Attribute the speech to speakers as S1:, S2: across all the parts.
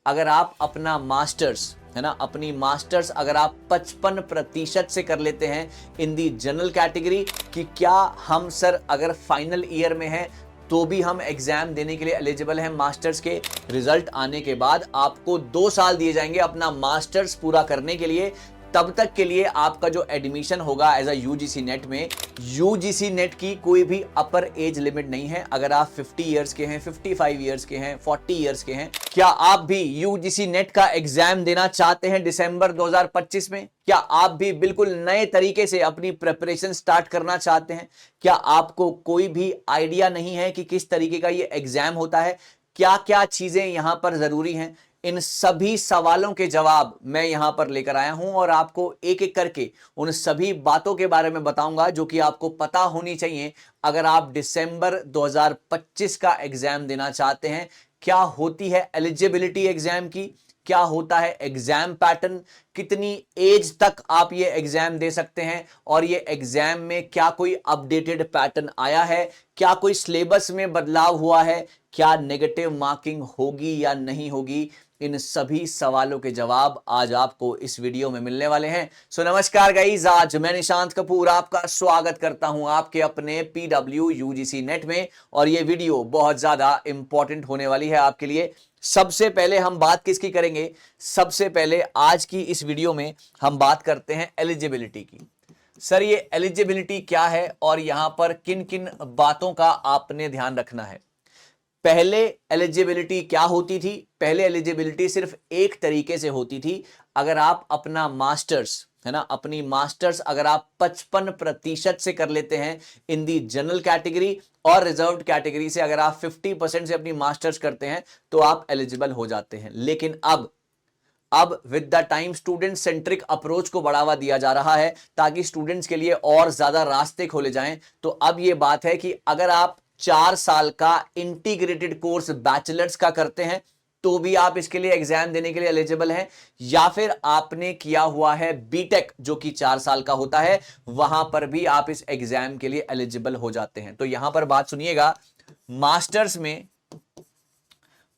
S1: अगर आप अपना मास्टर्स है ना, अपनी मास्टर्स अगर आप 55% से कर लेते हैं इन दी जनरल कैटेगरी, कि क्या हम सर अगर फाइनल ईयर में हैं तो भी हम एग्जाम देने के लिए एलिजिबल हैं मास्टर्स के। रिजल्ट आने के बाद आपको 2 साल दिए जाएंगे अपना मास्टर्स पूरा करने के लिए। तब तक के लिए आपका जो एडमिशन होगा एज अ यूजीसी नेट में, यूजीसी नेट की कोई भी अपर एज लिमिट नहीं है। अगर आप 50 इयर्स के हैं, 55 इयर्स के हैं, 40 इयर्स के हैं, क्या आप भी यूजीसी नेट का एग्जाम देना चाहते हैं दिसंबर 2025 में? क्या आप भी बिल्कुल नए तरीके से अपनी प्रिपरेशन स्टार्ट करना चाहते हैं? क्या आपको कोई भी आइडिया नहीं है कि किस तरीके का ये एग्जाम होता है, क्या क्या चीजें यहां पर जरूरी हैं? इन सभी सवालों के जवाब मैं यहां पर लेकर आया हूं और आपको एक एक करके उन सभी बातों के बारे में बताऊंगा जो कि आपको पता होनी चाहिए अगर आप दिसंबर 2025 का एग्जाम देना चाहते हैं। क्या होती है एलिजिबिलिटी एग्जाम की, क्या होता है एग्जाम पैटर्न, कितनी एज तक आप ये एग्जाम दे सकते हैं, और ये एग्जाम में क्या कोई अपडेटेड पैटर्न आया है, क्या कोई सिलेबस में बदलाव हुआ है, क्या नेगेटिव मार्किंग होगी या नहीं होगी, इन सभी सवालों के जवाब आज आपको इस वीडियो में मिलने वाले हैं। सो नमस्कार गाइस, आज मैं निशांत कपूर आपका स्वागत करता हूं आपके अपने पीडब्ल्यू यूजीसी नेट में, और ये वीडियो बहुत ज्यादा इंपॉर्टेंट होने वाली है आपके लिए। सबसे पहले हम बात किसकी करेंगे? सबसे पहले आज की इस वीडियो में हम बात करते हैं एलिजिबिलिटी की। सर ये एलिजिबिलिटी क्या है और यहां पर किन किन बातों का आपने ध्यान रखना है? पहले एलिजिबिलिटी क्या होती थी? पहले एलिजिबिलिटी सिर्फ एक तरीके से होती थी, अगर आप अपना मास्टर्स है ना, अपनी मास्टर्स अगर आप 55% से कर लेते हैं इन दी जनरल कैटेगरी, और रिजर्व्ड कैटेगरी से अगर आप 50% से अपनी मास्टर्स करते हैं तो आप एलिजिबल हो जाते हैं। लेकिन अब with the time student centric approach को बढ़ावा दिया जा रहा है ताकि स्टूडेंट्स के लिए और ज्यादा रास्ते खोले जाएं। तो अब यह बात है कि अगर आप 4 साल का इंटीग्रेटेड कोर्स बैचलर्स का करते हैं तो भी आप इसके लिए एग्जाम देने के लिए एलिजिबल हैं, या फिर आपने किया हुआ है बीटेक जो कि 4 साल का होता है, वहां पर भी आप इस एग्जाम के लिए एलिजिबल हो जाते हैं। तो यहां पर बात सुनिएगा,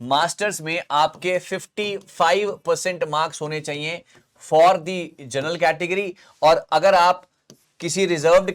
S1: मास्टर्स में आपके 55% मार्क्स होने चाहिए फॉर दी जनरल कैटेगरी, और अगर आप किसी रिजर्व्ड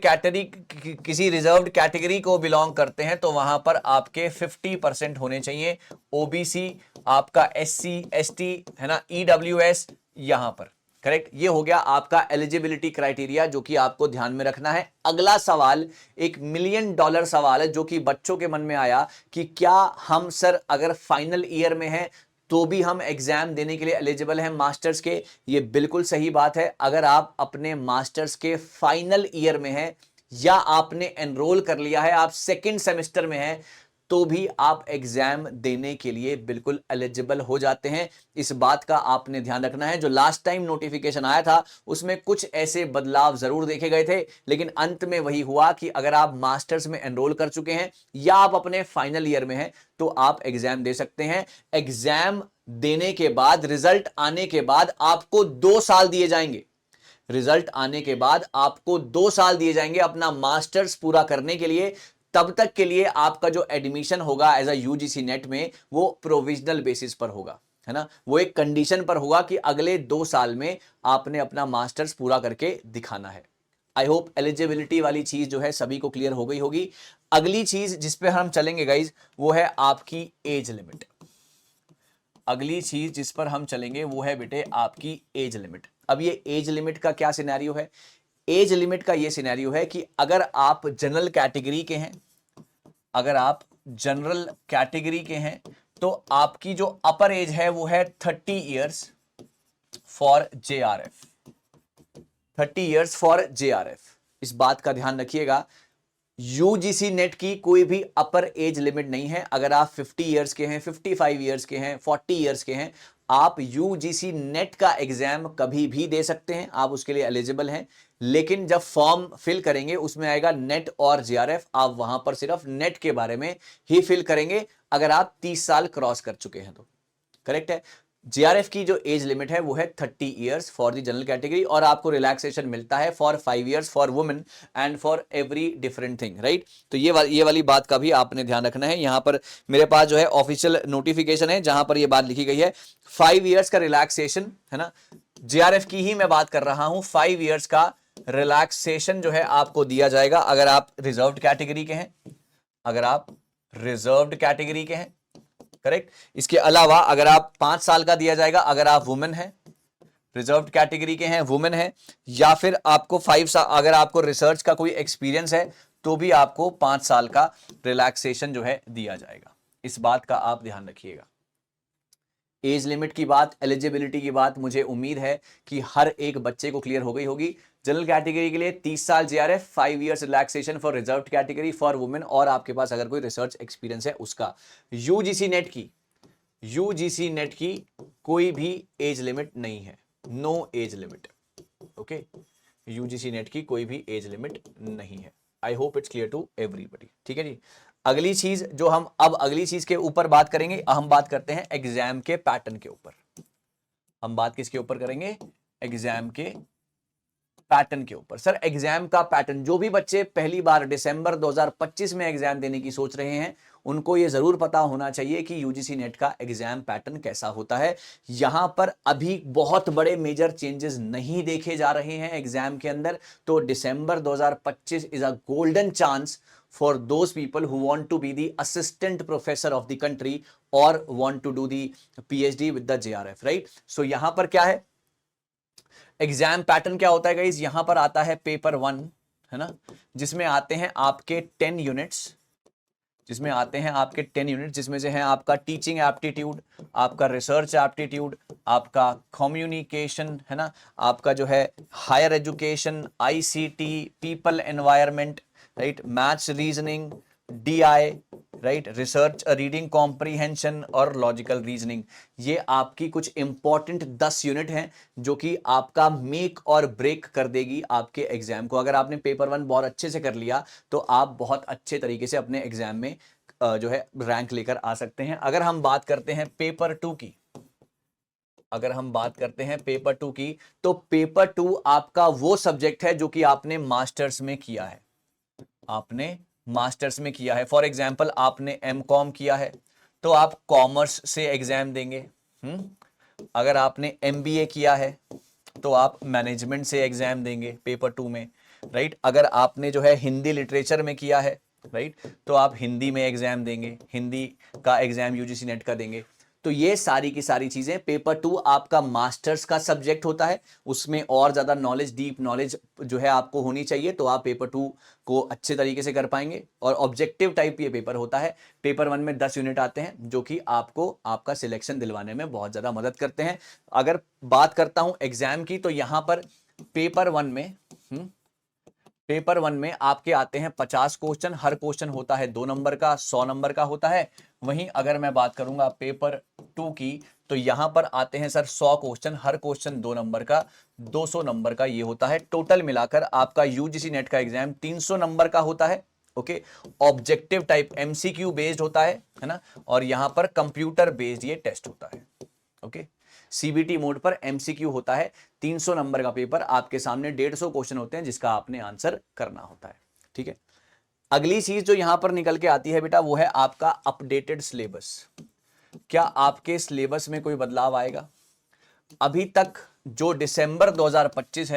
S1: कैटेगरी को बिलोंग करते हैं तो वहां पर आपके 50% होने चाहिए। ओबीसी, आपका एससी एसटी है ना, ईडब्ल्यूएस, यहां पर करेक्ट। ये हो गया आपका एलिजिबिलिटी क्राइटेरिया जो कि आपको ध्यान में रखना है। अगला सवाल एक $1 मिलियन सवाल है जो कि बच्चों के मन में आया कि क्या हम सर अगर फाइनल ईयर में हैं तो भी हम एग्जाम देने के लिए एलिजिबल हैं मास्टर्स के? ये बिल्कुल सही बात है। अगर आप अपने मास्टर्स के फाइनल ईयर में हैं या आपने एनरोल कर लिया है, आप सेकंड सेमेस्टर में हैं, तो भी आप एग्जाम देने के लिए बिल्कुल एलिजिबल हो जाते हैं। इस बात का आपने ध्यान रखना है। जो लास्ट टाइम नोटिफिकेशन आया था उसमें कुछ ऐसे बदलाव जरूर देखे गए थे, लेकिन अंत में वही हुआ कि अगर आप मास्टर्स में एनरोल कर चुके हैं या आप अपने फाइनल ईयर में हैं तो आप एग्जाम दे सकते हैं। एग्जाम देने के बाद, रिजल्ट आने के बाद आपको 2 साल दिए जाएंगे। रिजल्ट आने के बाद आपको 2 साल दिए जाएंगे अपना मास्टर्स पूरा करने के लिए। तब तक के लिए आपका जो एडमिशन होगा एज अ यूजीसी नेट में वो प्रोविजनल बेसिस पर होगा, है ना। वो एक कंडीशन पर होगा कि अगले 2 साल में आपने अपना मास्टर्स पूरा करके दिखाना है। आई होप एलिजिबिलिटी वाली चीज जो है सभी को क्लियर हो गई होगी। अगली चीज जिस पे हम चलेंगे गाइज वो है आपकी एज लिमिट। अगली चीज जिस पर हम चलेंगे वो है बेटे आपकी एज लिमिट। अब ये एज लिमिट का क्या सिनेरियो है? एज लिमिट का ये सिनेरियो है कि अगर आप जनरल कैटेगरी के हैं, अगर आप जनरल कैटेगरी के हैं तो आपकी जो अपर एज है वो है 30 years for JRF. 30 years for JRF, इस बात का ध्यान रखिएगा। यूजीसी नेट की कोई भी अपर एज लिमिट नहीं है। अगर आप 50 इयर्स के हैं, 55 इयर्स के हैं, 40 इयर्स के हैं, आप यूजीसी नेट का एग्जाम कभी भी दे सकते हैं, आप उसके लिए एलिजिबल हैं। लेकिन जब फॉर्म फिल करेंगे उसमें आएगा नेट और जेआरएफ, आप वहां पर सिर्फ नेट के बारे में ही फिल करेंगे अगर आप 30 साल क्रॉस कर चुके हैं तो। करेक्ट है। जेआरएफ की जो एज लिमिट है वो है 30 years for the general category, और आपको रिलैक्सेशन मिलता है for 5 years for women and for every different thing, right. तो ये वाली बात का भी आपने ध्यान रखना है। यहां पर मेरे पास जो है ऑफिशियल नोटिफिकेशन है जहां पर ये बात लिखी गई है, 5 इयर्स का रिलैक्सेशन है ना, जेआरएफ की ही मैं बात कर रहा हूं, 5 इयर्स का रिलैक्सेशन जो है आपको दिया जाएगा अगर आप रिजर्व्ड कैटेगरी के हैं, अगर आप रिजर्व्ड कैटेगरी के हैं, करेक्ट। इसके अलावा अगर आप 5 साल का दिया जाएगा अगर आप वुमेन हैं, रिजर्व्ड कैटेगरी के हैं, वुमेन है, या फिर आपको 5 साल, अगर आपको रिसर्च का कोई एक्सपीरियंस है तो भी आपको 5 साल का रिलैक्सेशन जो है दिया जाएगा। इस बात का आप ध्यान रखिएगा। एज लिमिट की बात, एलिजिबिलिटी की बात, मुझे उम्मीद है कि हर एक बच्चे को क्लियर हो गई होगी। जनरल कैटेगरी के लिए 30 साल JRF, 5 years relaxation for reserved category for women, और आपके पास अगर कोई रिसर्च एक्सपीरियंस है उसका। यूजीसी नेट की कोई भी एज लिमिट नहीं है, no age limit, okay. UGC NET की कोई भी एज लिमिट नहीं है। I hope it's clear to everybody, ठीक है जी। अगली चीज जो हम अब अगली चीज के ऊपर बात करेंगे, हम बात करते हैं एग्जाम के पैटर्न के ऊपर। हम बात किसके ऊपर करेंगे? एग्जाम के पैटर्न के ऊपर। सर एग्जाम का पैटर्न, जो भी बच्चे पहली बार दिसंबर 2025 में एग्जाम देने की सोच रहे हैं उनको ये जरूर पता होना चाहिए कि यूजीसी नेट का एग्जाम पैटर्न कैसा होता है। यहां पर अभी बहुत बड़े मेजर चेंजेस नहीं देखे जा रहे हैं एग्जाम के अंदर। तो December 2025 is a golden chance for those people who want to be the assistant professor of the country और want to do the PhD with the JRF, right. So यहां पर क्या है, एग्जाम पैटर्न क्या होता है गाइस, यहां पर आता है पेपर 1, है ना, जिसमें आते हैं आपके 10 यूनिट्स, जिसमें से है आपका टीचिंग एप्टीट्यूड, आपका रिसर्च एप्टीट्यूड, आपका कम्युनिकेशन, है ना, आपका जो है higher education, ICT, people environment, right, maths, reasoning, DI, right, research, reading comprehension और लॉजिकल रीजनिंग। ये आपकी कुछ इंपॉर्टेंट 10 यूनिट हैं जो कि आपका मेक और ब्रेक कर देगी आपके एग्जाम को। अगर आपने पेपर 1 बहुत अच्छे से कर लिया तो आप बहुत अच्छे तरीके से अपने एग्जाम में जो है रैंक लेकर आ सकते हैं। अगर हम बात करते हैं पेपर 2 की, तो पेपर 2 आपका वो सब्जेक्ट है जो कि आपने मास्टर्स में किया है, फॉर एग्जाम्पल आपने एमकॉम किया है तो आप कॉमर्स से एग्जाम देंगे। अगर आपने एमबीए किया है तो आप मैनेजमेंट से एग्जाम देंगे पेपर 2 में, राइट। अगर आपने जो है हिंदी लिटरेचर में किया है, राइट, तो आप हिंदी में एग्जाम देंगे, हिंदी का एग्जाम यूजीसी नेट का देंगे। तो ये सारी की सारी चीजें, पेपर 2 आपका मास्टर्स का सब्जेक्ट होता है, उसमें और ज्यादा नॉलेज, डीप नॉलेज जो है आपको होनी चाहिए, तो आप पेपर 2 को अच्छे तरीके से कर पाएंगे। और ऑब्जेक्टिव टाइप ये पेपर होता है। पेपर 1 में 10 यूनिट आते हैं जो कि आपको आपका सिलेक्शन दिलवाने में बहुत ज्यादा मदद करते हैं। अगर बात करता हूं एग्जाम की, तो यहां पर पेपर 1 में आपके आते हैं 50 क्वेश्चन, हर क्वेश्चन होता है 2 नंबर का, 100 नंबर का होता है। वहीं अगर मैं बात करूंगा पेपर 2 की, तो यहां पर आते हैं सर 100 क्वेश्चन, हर क्वेश्चन 2 नंबर का, 200 नंबर का ये होता है। टोटल मिलाकर आपका यूजीसी नेट का एग्जाम 300 नंबर का होता है, okay. Objective type MCQ based होता है ना, और यहां पर कंप्यूटर बेस्ड ये टेस्ट होता है, ओके। सीबीटी मोड पर एमसीक्यू होता है, 300 नंबर का पेपर, आपके सामने 150 क्वेश्चन होते हैं जिसका आपने आंसर करना होता है, ठीक है। अगली चीज जो यहां पर निकल के आती है बेटा वो है आपका अपडेटेड सिलेबस। क्या आपके सिलेबस में कोई बदलाव आएगा? अभी तक जो दिसंबर 2025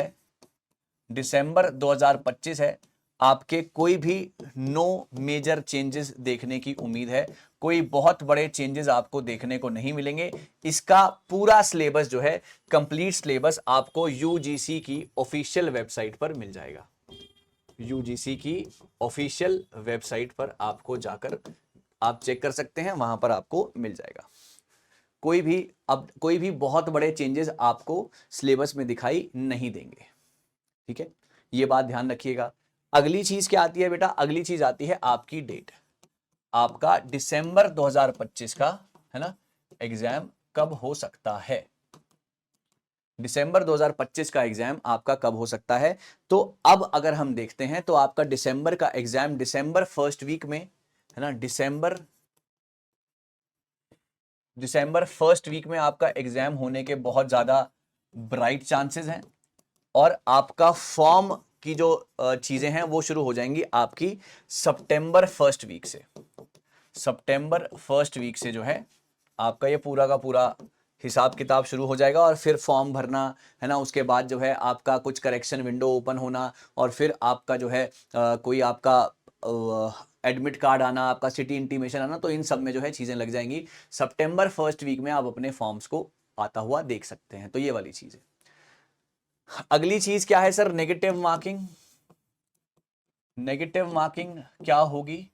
S1: है, आपके कोई भी नो मेजर चेंजेस देखने की उम्मीद है, कोई बहुत बड़े चेंजेस आपको देखने को नहीं मिलेंगे। इसका पूरा सिलेबस जो है, कंप्लीट सिलेबस आपको यूजीसी की ऑफिशियल वेबसाइट पर मिल जाएगा। यूजीसी की ऑफिशियल वेबसाइट पर आपको जाकर आप चेक कर सकते हैं, वहां पर आपको मिल जाएगा। कोई भी बहुत बड़े चेंजेस आपको सिलेबस में दिखाई नहीं देंगे, ठीक है, ये बात ध्यान रखिएगा। अगली चीज क्या आती है बेटा? अगली चीज आती है आपकी डेट। आपका दिसंबर 2025 का, है ना, एग्जाम कब हो सकता है? दिसंबर 2025 का एग्जाम आपका कब हो सकता है? तो अब अगर हम देखते हैं तो आपका दिसंबर का एग्जाम दिसंबर फर्स्ट वीक में, है ना, दिसंबर दिसंबर फर्स्ट वीक में आपका एग्जाम होने के बहुत ज़्यादा ब्राइट चांसेस हैं, और आपका फॉर्म की जो चीज़ें हैं वो शुरू हो जाएंगी आपकी सितंबर फर्स्ट वीक से। सितंबर फर्स्ट वीक से जो है आपका ये पूरा का पूरा हिसाब किताब शुरू हो जाएगा, और फिर फॉर्म भरना है ना, उसके बाद जो है आपका कुछ करेक्शन विंडो ओपन होना, और फिर आपका जो है कोई आपका एडमिट कार्ड आना, आपका सिटी इंटीमेशन आना, तो इन सब में जो है चीज़ें लग जाएंगी। सितंबर फर्स्ट वीक में आप अपने फॉर्म्स को आता हुआ देख सकते हैं। तो ये वाली चीज़ है। अगली चीज़ क्या है sir? Negative marking. Negative marking क्या होगी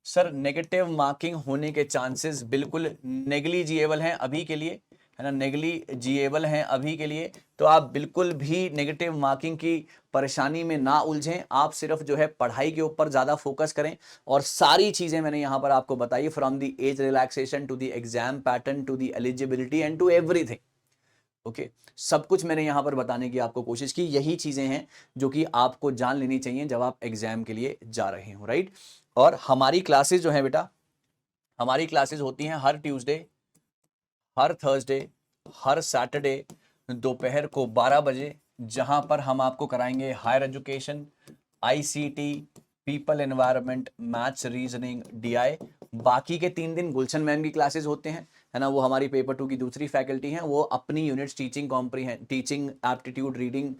S1: सर? नेगेटिव मार्किंग होने के चांसेस बिल्कुल नेग्लिजिएबल हैं अभी के लिए, है ना, नेग्लिजिएबल हैं अभी के लिए। तो आप बिल्कुल भी नेगेटिव मार्किंग की परेशानी में ना उलझें। आप सिर्फ जो है पढ़ाई के ऊपर ज़्यादा फोकस करें, और सारी चीज़ें मैंने यहाँ पर आपको बताई, from the age relaxation to the exam pattern to the eligibility and to everything. Okay, सब कुछ मैंने यहाँ पर बताने की आपको कोशिश की। यही चीज़ें हैं जो कि आपको जान लेनी चाहिए जब आप एग्जाम के लिए जा रहे हो, राइट। और हमारी क्लासेस जो है बेटा, हमारी क्लासेस होती हैं हर ट्यूसडे, हर थर्सडे, हर सैटरडे दोपहर को 12 बजे, जहां पर हम आपको कराएंगे higher education, ICT, people environment, maths, reasoning, DI. बाकी के 3 दिन गुलशन मैम की क्लासेस होते हैं, है ना, वो हमारी पेपर 2 की दूसरी फैकल्टी हैं। वो अपनी units teaching aptitude, reading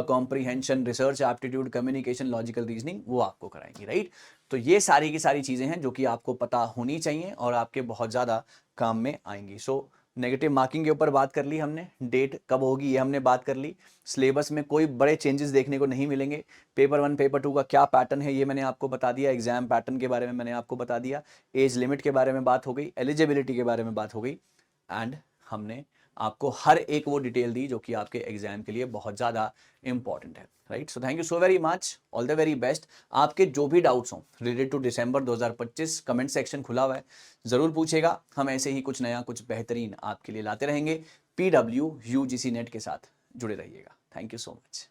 S1: comprehension, research aptitude, communication, logical reasoning, वो आपको कराएंगी, राइट। तो ये सारी की सारी चीज़ें हैं जो कि आपको पता होनी चाहिए और आपके बहुत ज़्यादा काम में आएंगी। सो नेगेटिव मार्किंग के ऊपर बात कर ली हमने, डेट कब होगी ये हमने बात कर ली। सिलेबस में कोई बड़े चेंजेस देखने को नहीं मिलेंगे। पेपर 1 पेपर 2 का क्या पैटर्न है ये मैंने आपको बता दिया, एग्जाम पैटर्न के बारे में मैंने आपको बता दिया, एज लिमिट के बारे में बात हो गई, एलिजिबिलिटी के बारे में बात हो गई, एंड हमने आपको हर एक वो डिटेल दी जो कि आपके एग्जाम के लिए बहुत ज़्यादा इंपॉर्टेंट है, right. So thank you so very much, all the very best. आपके जो भी डाउट्स हों related to December 2025, comment section खुला हुआ है, ज़रूर पूछेगा। हम ऐसे ही कुछ नया, कुछ बेहतरीन आपके लिए लाते रहेंगे। PW UGC नेट के साथ जुड़े रहिएगा। Thank you so much.